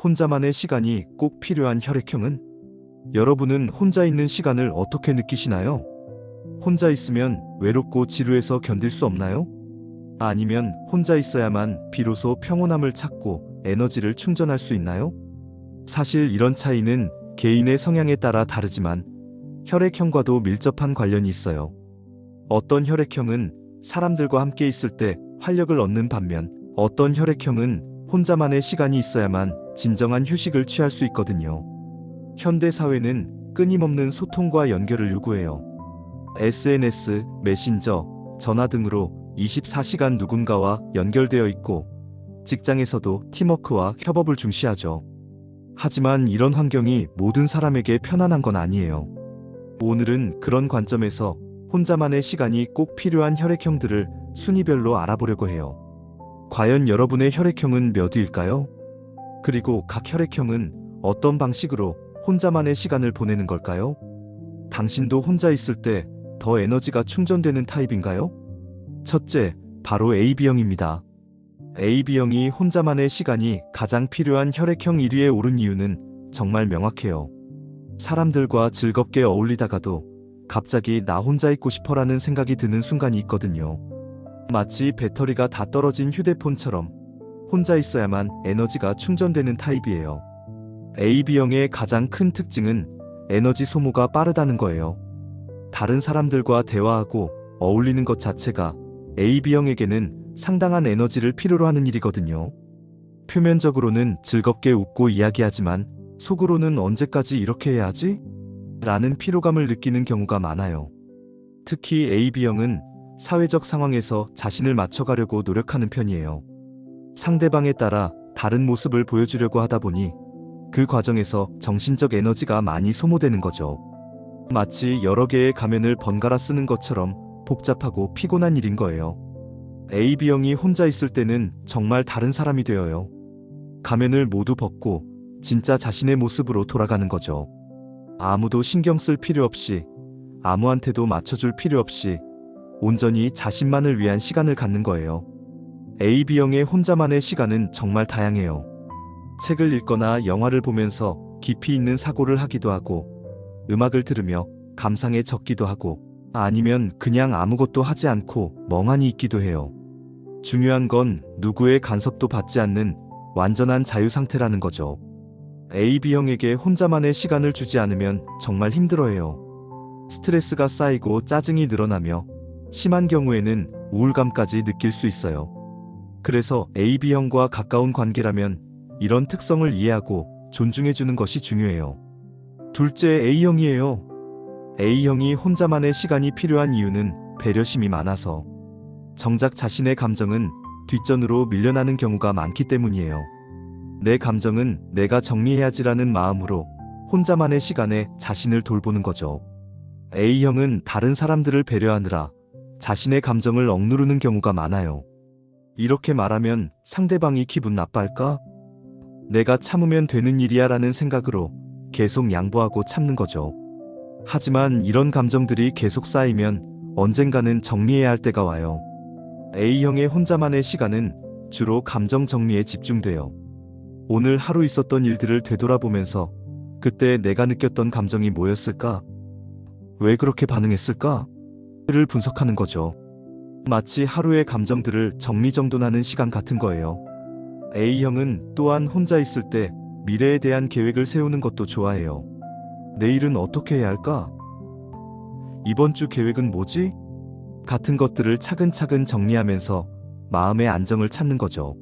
혼자만의 시간이 꼭 필요한 혈액형은? 여러분은 혼자 있는 시간을 어떻게 느끼시나요? 혼자 있으면 외롭고 지루해서 견딜 수 없나요? 아니면 혼자 있어야만 비로소 평온함을 찾고 에너지를 충전할 수 있나요? 사실 이런 차이는 개인의 성향에 따라 다르지만 혈액형과도 밀접한 관련이 있어요. 어떤 혈액형은 사람들과 함께 있을 때 활력을 얻는 반면 어떤 혈액형은 혼자만의 시간이 있어야만 진정한 휴식을 취할 수 있거든요. 현대 사회는 끊임없는 소통과 연결을 요구해요. SNS, 메신저, 전화 등으로 24시간 누군가와 연결되어 있고 직장에서도 팀워크와 협업을 중시하죠. 하지만 이런 환경이 모든 사람에게 편안한 건 아니에요. 오늘은 그런 관점에서 혼자만의 시간이 꼭 필요한 혈액형들을 순위별로 알아보려고 해요. 과연 여러분의 혈액형은 몇 위일까요? 그리고 각 혈액형은 어떤 방식으로 혼자만의 시간을 보내는 걸까요? 당신도 혼자 있을 때 더 에너지가 충전되는 타입인가요? 첫째, 바로 AB형입니다. AB형이 혼자만의 시간이 가장 필요한 혈액형 1위에 오른 이유는 정말 명확해요. 사람들과 즐겁게 어울리다가도 갑자기 나 혼자 있고 싶어라는 생각이 드는 순간이 있거든요. 마치 배터리가 다 떨어진 휴대폰처럼 혼자 있어야만 에너지가 충전되는 타입이에요. AB형의 가장 큰 특징은 에너지 소모가 빠르다는 거예요. 다른 사람들과 대화하고 어울리는 것 자체가 AB형에게는 상당한 에너지를 필요로 하는 일이거든요. 표면적으로는 즐겁게 웃고 이야기하지만 속으로는 언제까지 이렇게 해야 하지? 라는 피로감을 느끼는 경우가 많아요. 특히 AB형은 사회적 상황에서 자신을 맞춰가려고 노력하는 편이에요. 상대방에 따라 다른 모습을 보여주려고 하다 보니 그 과정에서 정신적 에너지가 많이 소모되는 거죠. 마치 여러 개의 가면을 번갈아 쓰는 것처럼 복잡하고 피곤한 일인 거예요. AB형이 혼자 있을 때는 정말 다른 사람이 되어요. 가면을 모두 벗고 진짜 자신의 모습으로 돌아가는 거죠. 아무도 신경 쓸 필요 없이, 아무한테도 맞춰줄 필요 없이 온전히 자신만을 위한 시간을 갖는 거예요. AB형의 혼자만의 시간은 정말 다양해요. 책을 읽거나 영화를 보면서 깊이 있는 사고를 하기도 하고, 음악을 들으며 감상에 젖기도 하고, 아니면 그냥 아무것도 하지 않고 멍하니 있기도 해요. 중요한 건 누구의 간섭도 받지 않는 완전한 자유 상태라는 거죠. AB형에게 혼자만의 시간을 주지 않으면 정말 힘들어해요. 스트레스가 쌓이고 짜증이 늘어나며 심한 경우에는 우울감까지 느낄 수 있어요. 그래서 AB형과 가까운 관계라면 이런 특성을 이해하고 존중해주는 것이 중요해요. 둘째, A형이에요. A형이 혼자만의 시간이 필요한 이유는 배려심이 많아서 정작 자신의 감정은 뒷전으로 밀려나는 경우가 많기 때문이에요. 내 감정은 내가 정리해야지라는 마음으로 혼자만의 시간에 자신을 돌보는 거죠. A형은 다른 사람들을 배려하느라 자신의 감정을 억누르는 경우가 많아요. 이렇게 말하면 상대방이 기분 나빠할까? 내가 참으면 되는 일이야 라는 생각으로 계속 양보하고 참는 거죠. 하지만 이런 감정들이 계속 쌓이면 언젠가는 정리해야 할 때가 와요. A형의 혼자만의 시간은 주로 감정 정리에 집중돼요. 오늘 하루 있었던 일들을 되돌아보면서 그때 내가 느꼈던 감정이 뭐였을까? 왜 그렇게 반응했을까? 를 분석하는 거죠. 마치 하루의 감정들을 정리정돈하는 시간 같은 거예요. A형은 또한 혼자 있을 때 미래에 대한 계획을 세우는 것도 좋아해요. 내일은 어떻게 해야 할까? 이번 주 계획은 뭐지? 같은 것들을 차근차근 정리하면서 마음의 안정을 찾는 거죠.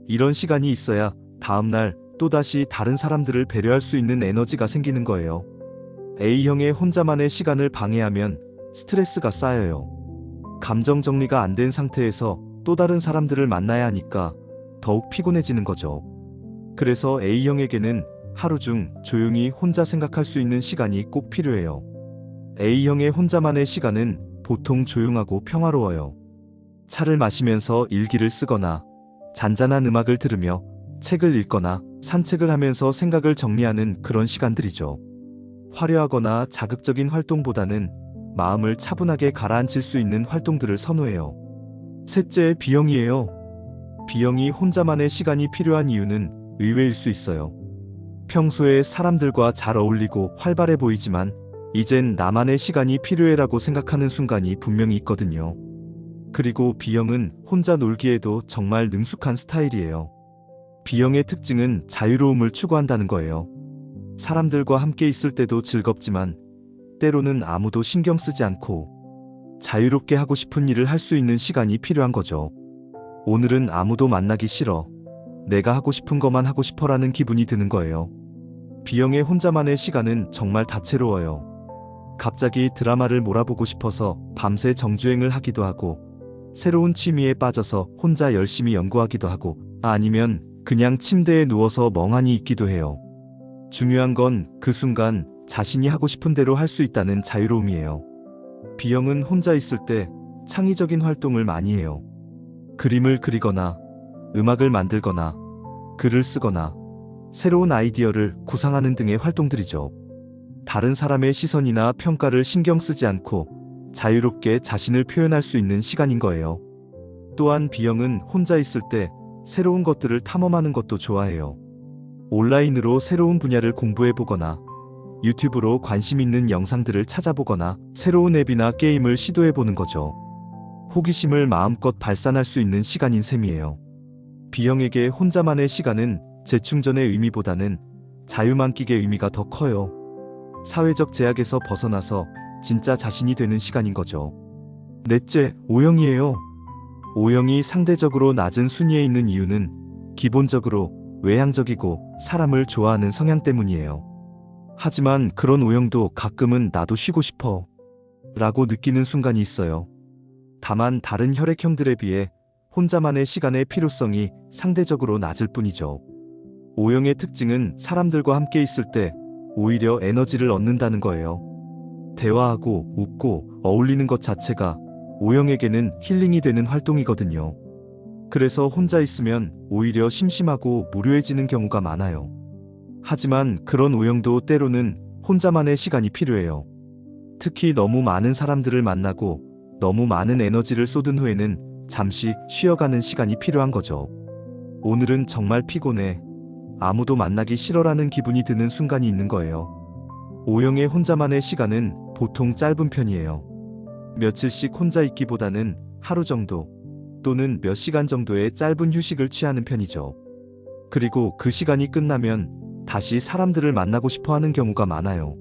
이런 시간이 있어야 다음날 또다시 다른 사람들을 배려할 수 있는 에너지가 생기는 거예요. A형의 혼자만의 시간을 방해하면 스트레스가 쌓여요. 감정 정리가 안 된 상태에서 또 다른 사람들을 만나야 하니까 더욱 피곤해지는 거죠. 그래서 A형에게는 하루 중 조용히 혼자 생각할 수 있는 시간이 꼭 필요해요. A형의 혼자만의 시간은 보통 조용하고 평화로워요. 차를 마시면서 일기를 쓰거나 잔잔한 음악을 들으며 책을 읽거나 산책을 하면서 생각을 정리하는 그런 시간들이죠. 화려하거나 자극적인 활동보다는 마음을 차분하게 가라앉힐 수 있는 활동들을 선호해요. 셋째, B형이에요. B형이 혼자만의 시간이 필요한 이유는 의외일 수 있어요. 평소에 사람들과 잘 어울리고 활발해 보이지만 이젠 나만의 시간이 필요해라고 생각하는 순간이 분명히 있거든요. 그리고 B형은 혼자 놀기에도 정말 능숙한 스타일이에요. B형의 특징은 자유로움을 추구한다는 거예요. 사람들과 함께 있을 때도 즐겁지만 때로는 아무도 신경 쓰지 않고 자유롭게 하고 싶은 일을 할 수 있는 시간이 필요한 거죠. 오늘은 아무도 만나기 싫어. 내가 하고 싶은 것만 하고 싶어라는 기분이 드는 거예요. B형의 혼자만의 시간은 정말 다채로워요. 갑자기 드라마를 몰아보고 싶어서 밤새 정주행을 하기도 하고, 새로운 취미에 빠져서 혼자 열심히 연구하기도 하고, 아니면 그냥 침대에 누워서 멍하니 있기도 해요. 중요한 건 그 순간 자신이 하고 싶은 대로 할 수 있다는 자유로움이에요. B형은 혼자 있을 때 창의적인 활동을 많이 해요. 그림을 그리거나, 음악을 만들거나, 글을 쓰거나, 새로운 아이디어를 구상하는 등의 활동들이죠. 다른 사람의 시선이나 평가를 신경 쓰지 않고 자유롭게 자신을 표현할 수 있는 시간인 거예요. 또한 B형은 혼자 있을 때 새로운 것들을 탐험하는 것도 좋아해요. 온라인으로 새로운 분야를 공부해보거나, 유튜브로 관심 있는 영상들을 찾아보거나, 새로운 앱이나 게임을 시도해보는 거죠. 호기심을 마음껏 발산할 수 있는 시간인 셈이에요. B형에게 혼자만의 시간은 재충전의 의미보다는 자유만끽의 의미가 더 커요. 사회적 제약에서 벗어나서 진짜 자신이 되는 시간인 거죠. 넷째, O형이에요. O형이 상대적으로 낮은 순위에 있는 이유는 기본적으로 외향적이고 사람을 좋아하는 성향 때문이에요. 하지만 그런 O형도 가끔은 나도 쉬고 싶어 라고 느끼는 순간이 있어요. 다만 다른 혈액형들에 비해 혼자만의 시간의 필요성이 상대적으로 낮을 뿐이죠. O형의 특징은 사람들과 함께 있을 때 오히려 에너지를 얻는다는 거예요. 대화하고 웃고 어울리는 것 자체가 O형에게는 힐링이 되는 활동이거든요. 그래서 혼자 있으면 오히려 심심하고 무료해지는 경우가 많아요. 하지만 그런 O형도 때로는 혼자만의 시간이 필요해요. 특히 너무 많은 사람들을 만나고 너무 많은 에너지를 쏟은 후에는 잠시 쉬어가는 시간이 필요한 거죠. 오늘은 정말 피곤해. 아무도 만나기 싫어라는 기분이 드는 순간이 있는 거예요. O형의 혼자만의 시간은 보통 짧은 편이에요. 며칠씩 혼자 있기보다는 하루 정도 또는 몇 시간 정도의 짧은 휴식을 취하는 편이죠. 그리고 그 시간이 끝나면 다시 사람들을 만나고 싶어 하는 경우가 많아요.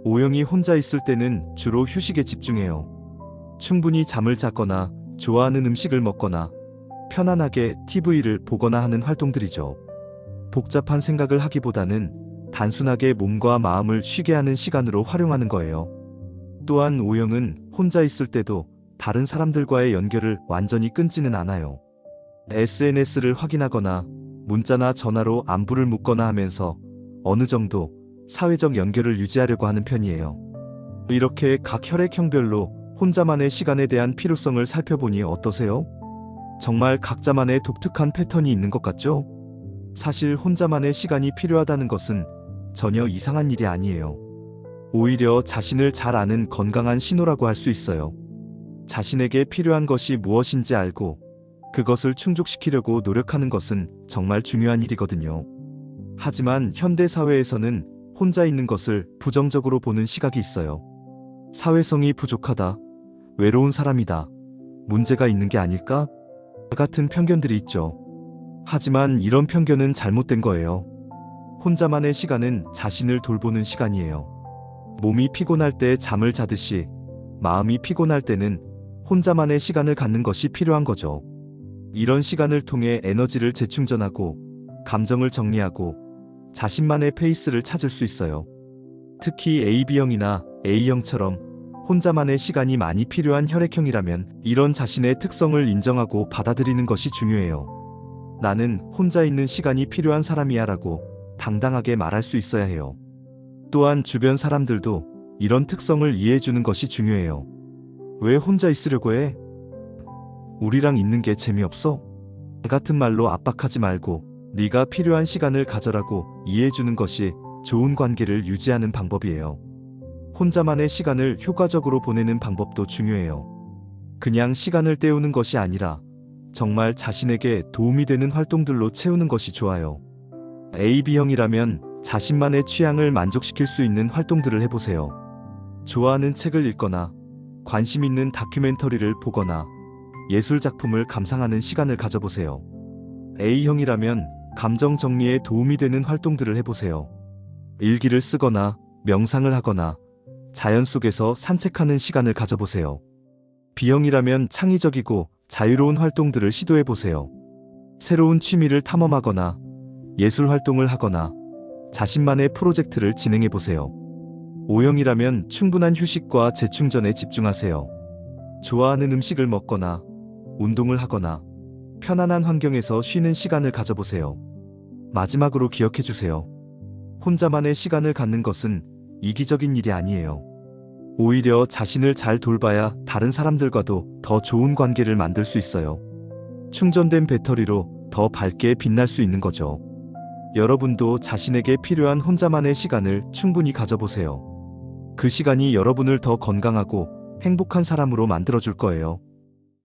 O형이 혼자 있을 때는 주로 휴식에 집중해요. 충분히 잠을 자거나 좋아하는 음식을 먹거나 편안하게 TV를 보거나 하는 활동들이죠. 복잡한 생각을 하기보다는 단순하게 몸과 마음을 쉬게 하는 시간으로 활용하는 거예요. 또한 O형은 혼자 있을 때도 다른 사람들과의 연결을 완전히 끊지는 않아요. SNS를 확인하거나 문자나 전화로 안부를 묻거나 하면서 어느 정도 사회적 연결을 유지하려고 하는 편이에요. 이렇게 각 혈액형별로 혼자만의 시간에 대한 필요성을 살펴보니 어떠세요? 정말 각자만의 독특한 패턴이 있는 것 같죠? 사실 혼자만의 시간이 필요하다는 것은 전혀 이상한 일이 아니에요. 오히려 자신을 잘 아는 건강한 신호라고 할 수 있어요. 자신에게 필요한 것이 무엇인지 알고 그것을 충족시키려고 노력하는 것은 정말 중요한 일이거든요. 하지만 현대 사회에서는 혼자 있는 것을 부정적으로 보는 시각이 있어요. 사회성이 부족하다, 외로운 사람이다, 문제가 있는 게 아닐까? 같은 편견들이 있죠. 하지만 이런 편견은 잘못된 거예요. 혼자만의 시간은 자신을 돌보는 시간이에요. 몸이 피곤할 때 잠을 자듯이 마음이 피곤할 때는 혼자만의 시간을 갖는 것이 필요한 거죠. 이런 시간을 통해 에너지를 재충전하고 감정을 정리하고 자신만의 페이스를 찾을 수 있어요. 특히 AB형이나 A형처럼 혼자만의 시간이 많이 필요한 혈액형이라면 이런 자신의 특성을 인정하고 받아들이는 것이 중요해요. 나는 혼자 있는 시간이 필요한 사람이야 라고 당당하게 말할 수 있어야 해요. 또한 주변 사람들도 이런 특성을 이해해주는 것이 중요해요. 왜 혼자 있으려고 해? 우리랑 있는 게 재미없어? 같은 말로 압박하지 말고 네가 필요한 시간을 가져라고 이해해주는 것이 좋은 관계를 유지하는 방법이에요. 혼자만의 시간을 효과적으로 보내는 방법도 중요해요. 그냥 시간을 때우는 것이 아니라 정말 자신에게 도움이 되는 활동들로 채우는 것이 좋아요. AB형이라면 자신만의 취향을 만족시킬 수 있는 활동들을 해보세요. 좋아하는 책을 읽거나 관심 있는 다큐멘터리를 보거나 예술 작품을 감상하는 시간을 가져보세요. A형이라면 감정 정리에 도움이 되는 활동들을 해보세요. 일기를 쓰거나 명상을 하거나 자연 속에서 산책하는 시간을 가져보세요. B형이라면 창의적이고 자유로운 활동들을 시도해보세요. 새로운 취미를 탐험하거나 예술 활동을 하거나 자신만의 프로젝트를 진행해보세요. O형이라면 충분한 휴식과 재충전에 집중하세요. 좋아하는 음식을 먹거나 운동을 하거나 편안한 환경에서 쉬는 시간을 가져보세요. 마지막으로 기억해주세요. 혼자만의 시간을 갖는 것은 이기적인 일이 아니에요. 오히려 자신을 잘 돌봐야 다른 사람들과도 더 좋은 관계를 만들 수 있어요. 충전된 배터리로 더 밝게 빛날 수 있는 거죠. 여러분도 자신에게 필요한 혼자만의 시간을 충분히 가져보세요. 그 시간이 여러분을 더 건강하고 행복한 사람으로 만들어줄 거예요.